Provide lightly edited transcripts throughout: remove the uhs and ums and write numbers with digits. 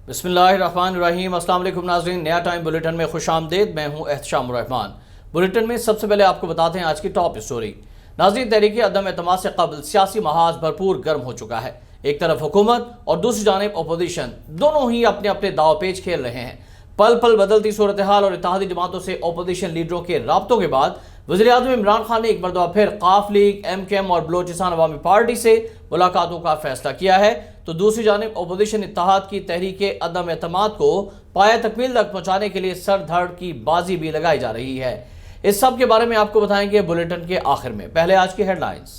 बिस्मिल्लाहिर्रहमानिर्रहीम। अस्सलाम वालेकुम नाज़रीन, नया टाइम बुलेटिन में खुश आमदीद। मैं हूँ एहतशाम रहमान। बुलेटिन में सबसे पहले आपको बताते हैं आज की टॉप स्टोरी। नाज़रीन, तहरीक अदम एतमाद से कबल सियासी महाज भरपूर गर्म हो चुका है। एक तरफ हुकूमत और दूसरी जानिब अपोजिशन, दोनों ही अपने अपने दावपेच खेल रहे हैं। पल पल बदलती सूरत हाल और इत्तेहादी जमातों से अपोजिशन लीडरों के राब्तों के बाद वज़ीर-ए-आज़म इमरान खान ने एक मरतबा फिर काफ लीग, MKM और बलोचिस्तान अवामी पार्टी से मुलाकातों का फैसला किया है, तो दूसरी जानिब अपोजिशन इत्तेहाद की तहरीक अदम एतमाद को पाया तकमील तक पहुँचाने के लिए सर धड़ की बाजी भी लगाई जा रही है। इस सब के बारे में आपको बताएंगे बुलेटिन के आखिर में। पहले आज की हेडलाइंस।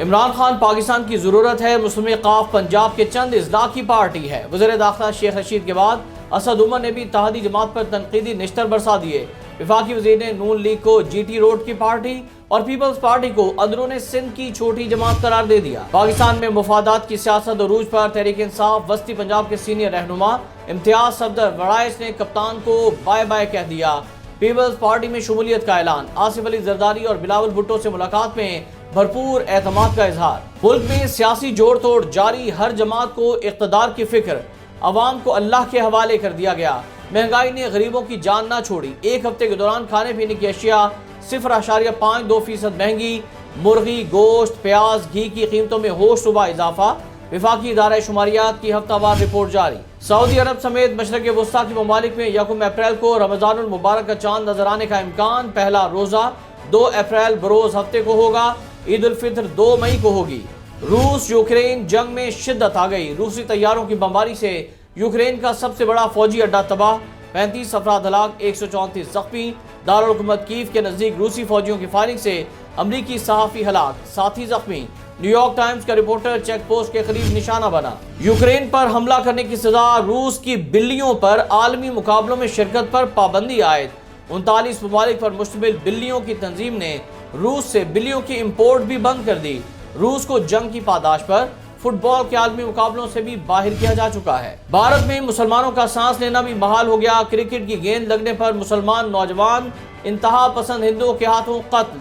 इमरान खान पाकिस्तान की जरूरत है। मुस्लिम काफ पंजाब के चंद इजला की पार्टी है। वज़ीर दाखिला शेख रशीद के बाद असद उमर ने भी इत्तेहादी जमात पर तनकीदी निश्तर बरसा दिए। वफाकी वज़ीर ने नून लीग को GT रोड की पार्टी और पीपल्स पार्टी को अंदरूने सिंध की छोटी जमात करार दे दिया। पाकिस्तान में मुफादात की सियासत अरूज पर तहरीक इंसाफ वस्ती पंजाब के सीनियर रहनुमा इम्तियाज सफदर वराइस ने कप्तान को बाय बाय कह दिया। पीपल्स पार्टी में शमूलियत का ऐलान। आसिफ अली जरदारी और बिलावल भुट्टो से मुलाकात में भरपूर एतमाद का इजहार। मुल्क में सियासी जोड़ तोड़ जारी, हर जमात को इक़्तिदार की फिक्र, अवाम को अल्लाह के हवाले कर दिया गया। महंगाई ने गरीबों की जान ना छोड़ी। एक हफ्ते के दौरान खाने पीने की अशिया 0.52% महंगी। मुर्गी, गोश्त, प्याज, घी की कीमतों में होश सुबह इजाफा। वफाकी इदारा शुमारियात की हफ्तावार रिपोर्ट जारी। सऊदी अरब समेत मशरक़ वस्ता के ममालिक में 1 अप्रैल को रमज़ानुल मुबारक का चांद नजर आने का इम्कान। पहला रोज़ा 2 अप्रैल बरोज़ हफ्ते को होगा। ईद उल फितर 2 मई को होगी। रूस यूक्रेन जंग में शिद्दत आ गई। रूसी तैयारों की बमबारी से यूक्रेन का सबसे बड़ा फौजी अड्डा तबाह। 35 अफराद हलाक, 134 जख्मी। दारुल हुकूमत कीव के नजदीक रूसी फौजियों की फायरिंग से अमरीकी सहाफ़ी हलाक, साथी जख्मी। न्यूयॉर्क टाइम्स का रिपोर्टर चेक पोस्ट के करीब निशाना बना। यूक्रेन पर हमला करने की सजा। रूस की बिल्लियों पर आलमी मुकाबलों में शिरकत पर पाबंदी आयद। 39 ममालिक पर मुश्तमिल बिल्लियों की तंजीम ने रूस से बिल्लियों की इम्पोर्ट भी बंद कर दी। रूस को जंग की पादाश पर फुटबॉल के आलमी मुकाबलों से भी बाहर किया जा चुका है। भारत में मुसलमानों का सांस लेना भी बहाल हो गया। क्रिकेट की गेंद लगने पर मुसलमान नौजवान इंतहा पसंद हिंदुओं के हाथों कत्ल।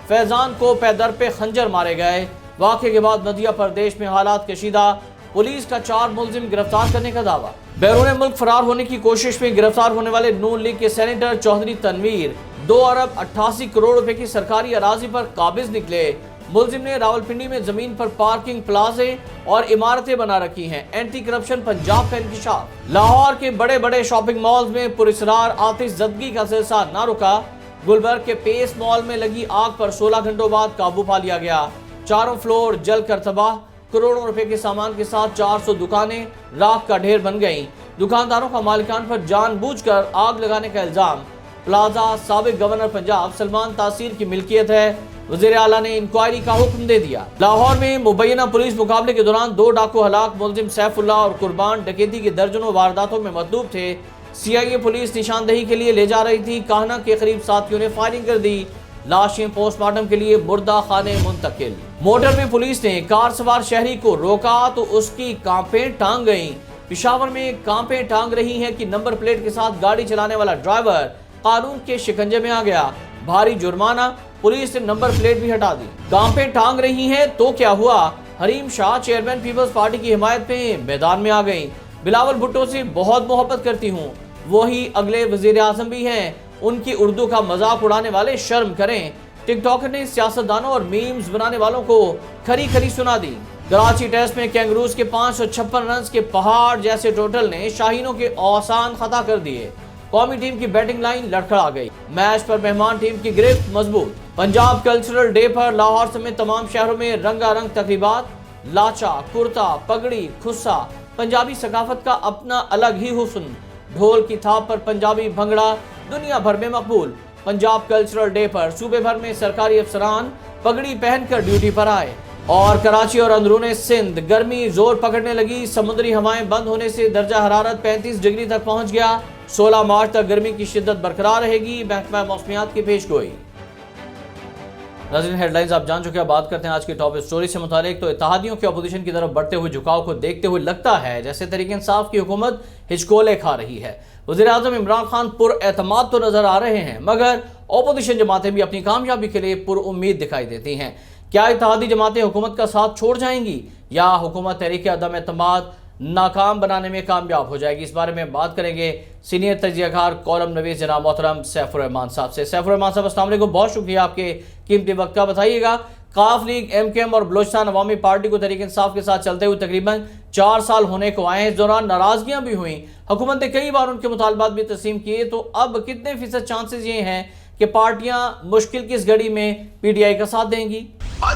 फैजान को पैदर पे खंजर मारे गए। वाक़े के बाद मध्य प्रदेश में हालात कशीदा। पुलिस का 4 मुलजिम गिरफ्तार करने का दावा। बैरून मुल्क फरार होने की कोशिश में गिरफ्तार होने वाले नून लीग के सेनेटर चौधरी तनवीर 2 अरब 88 करोड़ रुपए की सरकारी अराजी पर काबिज निकले। मुलजिम ने रावलपिंडी में जमीन पर पार्किंग प्लाजे और इमारतें बना रखी हैं। एंटी करप्शन पंजाब का इंकिशाफ। लाहौर के बड़े बड़े शॉपिंग मॉल्स में पुरस्रार आतिश ज़दगी का सिलसिला ना रुका। गुलबर्ग के पेस मॉल में लगी आग पर 16 घंटों बाद काबू पा लिया गया। 4 फ्लोर जल कर तबाह। करोड़ों रुपए के सामान के साथ 400 दुकानें राख का ढेर बन गईं। दुकानदारों का मालिकान पर जानबूझकर आग लगाने का इल्जाम। प्लाजा साबिक गवर्नर पंजाब सलमान तासीर की मिल्कियत है। वज़ीर आला ने इंक्वायरी का हुक्म दे दिया। लाहौर में मुबैना पुलिस मुकाबले के दौरान 2 डाकू हलाक। मुलजिम सैफुल्लाह और कुर्बान डकैती की दर्जनों वारदातों में मतलूब थे। CIA पुलिस निशानदही के लिए ले जा रही थी। काहना के करीब साथियों ने फायरिंग कर दी। लाशें पोस्टमार्टम के लिए मुर्दा खाने मुंतकिल। मोटर में पुलिस ने कार सवार शहरी को रोका तो उसकी कांपें टांग गईं। पिशावर में कांपें टांग रही हैं कि नंबर प्लेट के साथ गाड़ी चलाने वाला ड्राइवर कानून के शिकंजे में आ गया। भारी जुर्माना। पुलिस ने नंबर प्लेट भी हटा दी। कांपें टांग रही हैं तो क्या हुआ। Hareem Shah chairman Peoples Party की हिमायत में मैदान में आ गई। बिलावल भुट्टो से बहुत मोहब्बत करती हूँ, वही अगले वजीर आजम भी हैं। उनकी उर्दू का मजाक उड़ाने वाले शर्म करें। टिकटॉकर ने सियासतदानों और मीम्स बनाने वालों को खरी खरी सुना दी। कराची टेस्ट में कैंगरूज के 556 रन के पहाड़ जैसे टोटल ने शाहीनों के आसान खता कर दिए। कौमी टीम की बैटिंग लाइन लड़खड़ा गई। मैच पर मेहमान टीम की गिरफ्त मजबूत। पंजाब कल्चरल डे पर लाहौर समेत तमाम शहरों में रंगारंग तकरीबात। लाचा, कुर्ता, पगड़ी, खुस्सा, पंजाबी सकाफत का अपना अलग ही हुस्न। ढोल की थाप पर पंजाबी भंगड़ा दुनिया भर में मकबूल। पंजाब कल्चरल डे पर सूबे भर में सरकारी अफसरान पगड़ी पहनकर ड्यूटी पर आए। और कराची और अंदरूने सिंध गर्मी जोर पकड़ने लगी। समुद्री हवाएं बंद होने से दर्जा हरारत 35 डिग्री तक पहुंच गया। 16 मार्च तक गर्मी की शिद्दत बरकरार रहेगी। महकमा मौसमियात की पेशगोई। नाज़रीन, हेडलाइंस आप जान चुके हैं। बात करते हैं आज की टॉप स्टोरी से मुतालिक। तो इत्तेहादियों के अपोजिशन की तरफ बढ़ते हुए झुकाव को देखते हुए लगता है जैसे तहरीक इंसाफ की हुकूमत हिचकोले खा रही है। वज़ीर-ए-आज़म इमरान खान पुरएतमाद तो नजर आ रहे हैं, मगर अपोजिशन जमातें भी अपनी कामयाबी के लिए पुरउम्मीद दिखाई देती हैं। क्या इत्तेहादी जमातें हुकूमत का साथ छोड़ जाएंगी या हुकूमत तहरीक अदम एतमाद ناکام بنانے میں کامیاب ہو جائے گی؟ اس بارے میں بات کریں گے سینئر تجزیہ کار کالم نویس جناب محترم سیف الرحمان صاحب سے۔ سیف الرحمان صاحب السلام علیکم، بہت شکریہ آپ کے قیمتی وقت کا۔ بتائیے گا، قاف لیگ، ایم کیو ایم اور بلوچستان عوامی پارٹی کو تحریک انصاف کے ساتھ چلتے ہوئے تقریباً 4 سال ہونے کو آئے ہیں۔ اس دوران ناراضگیاں بھی ہوئیں، حکومت نے کئی بار ان کے مطالبات بھی تسلیم کیے، تو اب کتنے فیصد چانسز یہ ہیں کہ پارٹیاں مشکل کی اس گھڑی میں پی ٹی آئی کا ساتھ دیں گی؟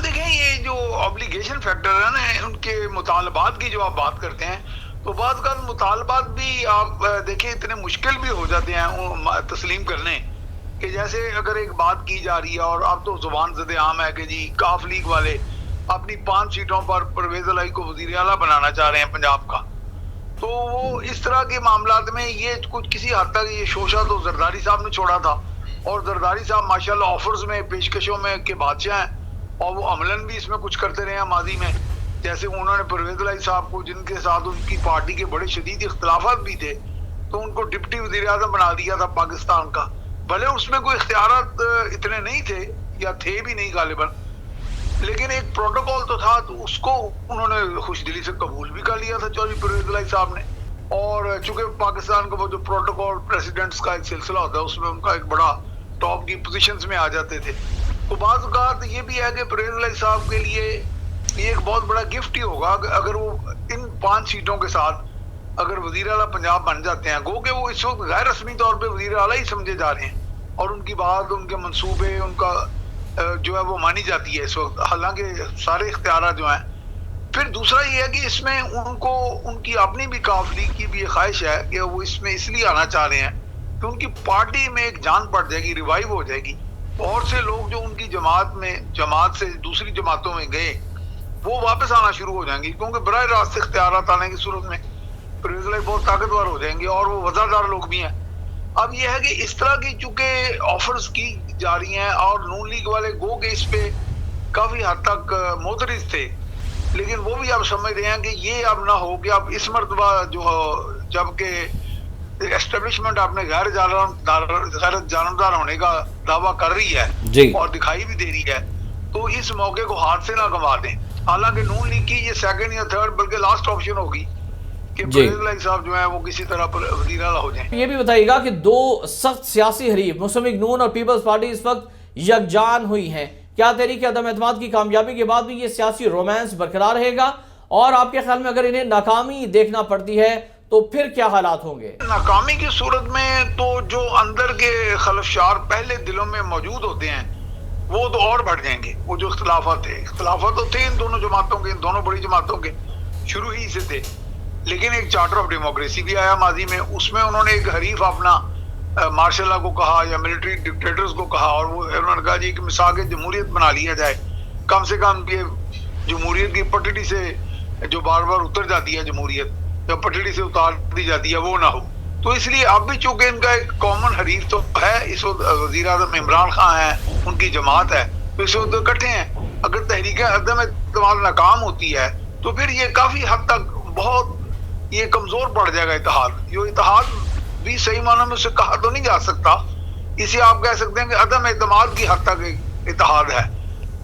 دیکھیں، یہ جو اوبلیگیشن فیکٹر ہے نا، ان کے مطالبات کی جو آپ بات کرتے ہیں، تو بعض کا مطالبات بھی آپ دیکھیں اتنے مشکل بھی ہو جاتے ہیں تسلیم کرنے، کہ جیسے اگر ایک بات کی جا رہی ہے اور اب تو زبان زد عام ہے کہ جی قاف لیگ والے اپنی 5 سیٹوں پر پرویز الہی کو وزیر اعلیٰ بنانا چاہ رہے ہیں پنجاب کا، تو وہ اس طرح کے معاملات میں یہ کچھ کسی حد تک یہ شوشہ تو زرداری صاحب نے چھوڑا تھا، اور زرداری صاحب ماشاءاللہ آفرز میں، پیشکشوں میں کے بادشاہ ہیں، اور وہ عملاً بھی اس میں کچھ کرتے رہے ہیں ماضی میں۔ جیسے انہوں نے پرویز الہی صاحب کو، جن کے ساتھ ان کی پارٹی کے بڑے شدید اختلافات بھی تھے، تو ان کو ڈپٹی وزیر اعظم بنا دیا تھا پاکستان کا، بھلے اس میں کوئی اختیارات اتنے نہیں تھے، یا تھے بھی نہیں غالباً، لیکن ایک پروٹوکول تو تھا، تو اس کو انہوں نے خوش دلی سے قبول بھی کر لیا تھا چودھری پرویز الہی صاحب نے۔ اور چونکہ پاکستان کا وہ جو پروٹوکول پریسیڈنٹس کا ایک سلسلہ ہوتا ہے، اس میں ان کا ایک بڑا ٹاپ کی پوزیشنز میں آ جاتے تھے، تو بعض اوقات یہ بھی ہے کہ پرویز الہی صاحب کے لیے یہ ایک بہت بڑا گفٹ ہی ہوگا اگر وہ ان 5 سیٹوں کے ساتھ اگر وزیر اعلیٰ پنجاب بن جاتے ہیں، گو کہ وہ اس وقت غیر رسمی طور پہ وزیر اعلیٰ ہی سمجھے جا رہے ہیں، اور ان کی بات، ان کے منصوبے، ان کا جو ہے وہ مانی جاتی ہے اس وقت، حالانکہ سارے اختیارات جو ہیں۔ پھر دوسرا یہ ہے کہ اس میں ان کو، ان کی اپنی بھی قاف لیگ کی بھی یہ خواہش ہے کہ وہ اس میں اس لیے آنا چاہ رہے ہیں کہ ان کی پارٹی میں ایک جان پڑ جائے گی، ریوائیو ہو جائے گی، اور سے لوگ جو ان کی جماعت سے دوسری جماعتوں میں گئے وہ واپس آنا شروع ہو جائیں گے، کیونکہ براہ راست اختیارات آنے کی صورت میں پرویز الہی بہت طاقتور ہو جائیں گے، اور وہ وزادار لوگ بھی ہیں۔ اب یہ ہے کہ اس طرح کی چونکہ آفرز کی جا رہی ہیں، اور نون لیگ والے گو کہ اس پہ کافی حد تک معترض تھے، لیکن وہ بھی اب سمجھ رہے ہیں کہ یہ اب نہ ہو کہ اب اس مرتبہ جو جب کہ اسٹیبلشمنٹ اپنے غیر جانبدار ہونے کا دعویٰ کر رہی ہے اور دکھائی بھی دے رہی ہے، تو اس موقع کو ہاتھ سے نہ گنوا دیں۔ حالانکہ نون لیگ کی یہ سیکنڈ یا تھرڈ بلکہ لاسٹ آپشن ہوگی کہ پرویز الہی صاحب جو ہیں وہ کسی طرح پر وزیر اعلیٰ ہو جائیں۔ یہ بھی بتائیے گا کہ 2 سخت سیاسی حریف مسلم لیگ نون اور پیپلز پارٹی اس وقت یکجان ہوئی ہیں، کیا تحریک عدم اعتماد کی کامیابی کے بعد بھی یہ سیاسی رومانس برقرار رہے گا؟ اور آپ کے خیال میں اگر انہیں ناکامی دیکھنا پڑتی ہے تو پھر کیا حالات ہوں گے؟ ناکامی کی صورت میں تو جو اندر کے خلفشار پہلے دلوں میں موجود ہوتے ہیں وہ تو اور بڑھ جائیں گے۔ وہ جو اختلافات تو تھے ان دونوں جماعتوں کے، ان دونوں بڑی جماعتوں کے شروع ہی سے تھے، لیکن ایک چارٹر آف ڈیموکریسی بھی آیا ماضی میں، اس میں انہوں نے ایک حریف اپنا مارشل لا کو کہا یا ملٹری ڈکٹیٹرز کو کہا، اور وہ انہوں نے کہا جی کہ مساق جمہوریت بنا لیا جائے، کم سے کم یہ جمہوریت کی پٹڑی سے جو بار بار اتر جاتی ہے، جمہوریت جب پٹڑی سے اتار دی جاتی ہے وہ نہ ہو۔ تو اس لیے اب بھی چونکہ ان کا ایک کامن حریف تو ہے، اس وقت وزیر اعظم عمران خان ہیں، ان کی جماعت ہے، تو اس وقت اکٹھے ہیں۔ اگر تحریک عدم اعتماد ناکام ہوتی ہے تو پھر یہ کافی حد تک بہت یہ کمزور پڑ جائے گا اتحاد۔ یہ اتحاد بھی صحیح معنوں میں اسے کہا تو نہیں جا سکتا، اسے آپ کہہ سکتے ہیں کہ عدم اعتماد کی حد تک اتحاد ہے۔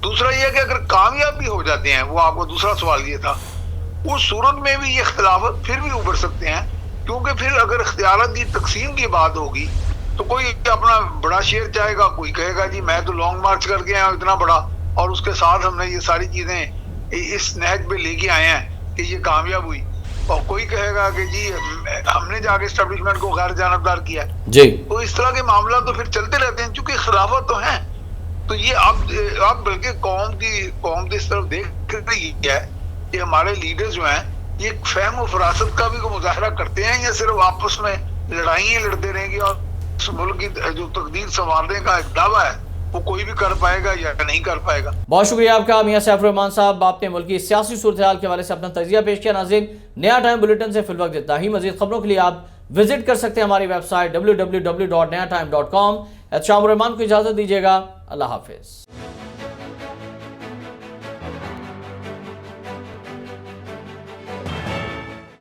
دوسرا یہ کہ اگر کامیاب بھی ہو جاتے ہیں، وہ آپ کو دوسرا سوال یہ تھا، اس صورت میں بھی یہ اختلافات پھر بھی ابھر سکتے ہیں، کیونکہ پھر اگر اختیارات کی تقسیم کی بات ہوگی تو کوئی اپنا بڑا شیئر چاہے گا، کوئی کہے گا جی میں تو لانگ مارچ کر کے آیا ہوں اتنا بڑا، اور اس کے ساتھ ہم نے یہ ساری چیزیں اس نہج پہ لے کے آئے ہیں کہ یہ کامیاب ہوئی، اور کوئی کہے گا کہ جی ہم نے جا کے اسٹیبلشمنٹ کو غیر جانبدار کیا جی۔ تو اس طرح کے معاملات تو پھر چلتے رہتے ہیں، چونکہ اختلافات تو ہیں۔ تو یہ اب بلکہ قوم کی اس طرف دیکھ رہی ہے کہ ہمارے لیڈر جو ہیں یہ فہم و فراست کا بھی مظاہرہ کرتے ہیں، یا صرف آپس میں لڑائیاں لڑتے رہیں گے، اور اس ملک کی جو تقدیر سنوارنے کا ایک دعویٰ ہے وہ کوئی بھی کر پائے گا یا نہیں کر پائے گا۔ بہت شکریہ آپ کا میاں سیف الرحمان صاحب، آپ نے ملکی سیاسی صورتحال کے حوالے سے اپنا تجزیہ پیش کیا۔ ناظرین، نیا ٹائم بلیٹن سے فی الوقت اتنا ہی۔ مزید خبروں کے لیے آپ وزٹ کر سکتے ہیں ہماری ویب سائٹ www.nayatime.com۔ شام الرحمان کو اجازت دیجیے گا، اللہ حافظ۔